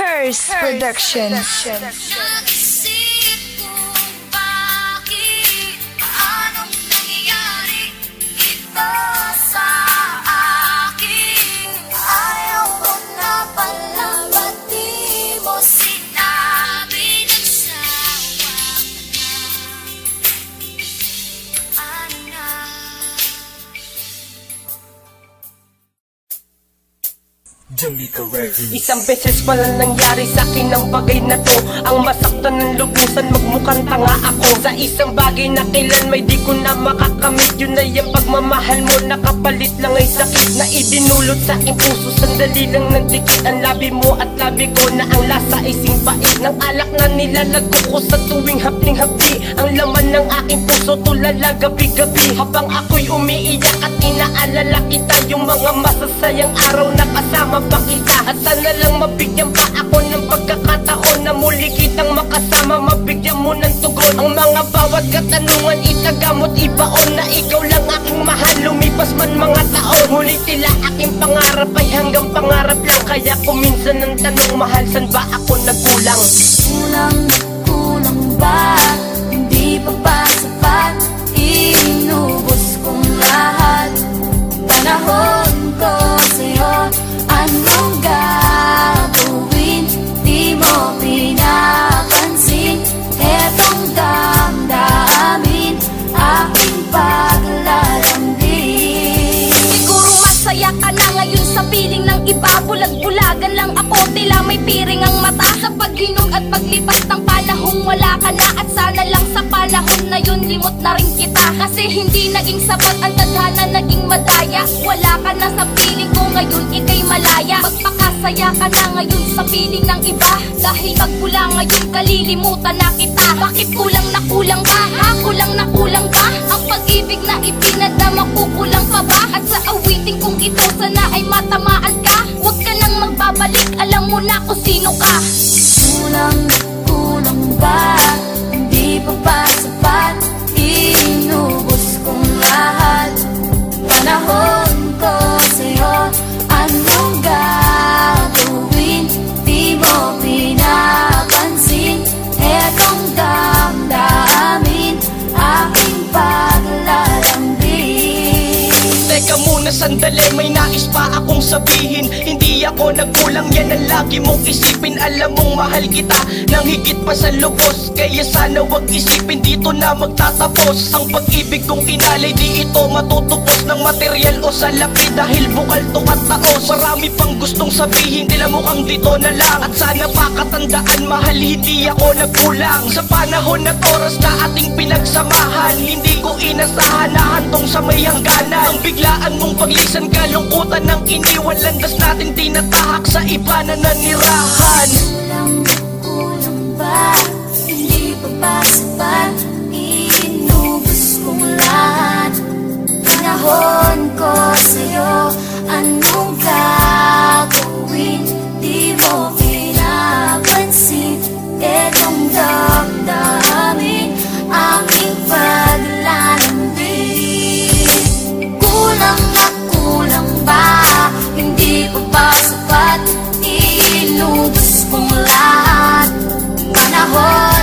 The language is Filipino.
Curse Production. Naisip kong bakit, paanong nangyayari ito sa akin? Ayaw mo na pala, ba't di mo sinabi? Nagsawa ka na, ano na? Jamaica Records. Isang beses pa lang nangyari sa'kin ang bagay na to. Ang masaktan ng lubusan, magmukhang tanga ako sa isang bagay na kailan may di ko na makakamit. Yun na yung pagmamahal mo, nakapalit lang ay sakit na idinulot sa aking puso. Sandali lang nagdikit ang labi mo at labi ko, na ang lasa ay singpait ng alak na nilalago ko sa tuwing hapling-hapdi. Ang laman ng aking puso tulala gabi-gabi, habang ako'y umiiyak at inaalala kita. Yung mga masasayang araw na kasama pa kita, at sana lang mabigyan pa ako ng pagkakataon na muli kitang makasama, mabigyan mo ng tugon ang mga bawat katanungan, itagamot, ibaon na ikaw lang aking mahal. Lumipas man mga taon, ngunit tila aking pangarap ay hanggang pangarap lang. Kaya kung minsan ang tanong, mahal, san ba ako nagkulang? Kulang ba? Hindi pa ba sapat? Inubos kong lahat. Panahon ko sa'yo, anong gagawin? Di mo pinapansin etong damdamin, aking paglalambing. Siguro masaya ka na ngayon sa piling ng iba. Bulag-bulagan lang ako, tila may piring ang mata. Sa paghinog at paglipas ng panahon, wala ka na. At sana lang sa panahon na yun, limot na rin kita. Kasi hindi naging sapat ang tadhana, naging madaya. Wala ka na sa piling ko ngayon, ika'y malaya. Magpakasaya ka na ngayon sa piling ng iba. Dahil pagpula ngayon, kalilimutan na kita. Bakit kulang na kulang ba? Ha? Kulang na kulang ba? Ang pag-ibig na ipinadama, kukulang pa ba? At sa awiting kong ito, sana ay matamaan ka. Huwag ka nang magbabalik, alam mo na kung sino ka. Kulang ba? Hindi pa ba sapat? Inubos kong lahat. Panahon ko sa'yo, anong gagawin? Di mo pinapansin etong damdamin, aking paglalambing. Teka muna sandali, may nais pa akong sabihin. Hindi ako nagkulang, yan ang lagi mong isipin. Alam mong mahal kita nang higit pa sa lubos, kaya sana wag isipin dito na magtatapos. Ang pag-ibig kong inalay, di ito matutupos ng material o salapi, dahil bukal to at taos. Marami pang gustong sabihin, tila mukhang dito na lang. At sana pakatandaan, mahal, hindi ako nagkulang. Sa panahon at oras na ating pinagsamahan, hindi ko inasahan na hantong sa may hangganan. Ang biglaan mong paglisan, kalungkutan ng iniwan, landas natin tinatahak sa iba na nanirahan. Kulang ba? Hindi pa ba sapat? Inubos kong lahat. Panahon ko sa'yo, anong gagawin? Di mo pinapansin etong damdamin, aking paglalambing. Kulang na kulang ba? Hindi pa ba sapat? Inubos kong lahat. Panahon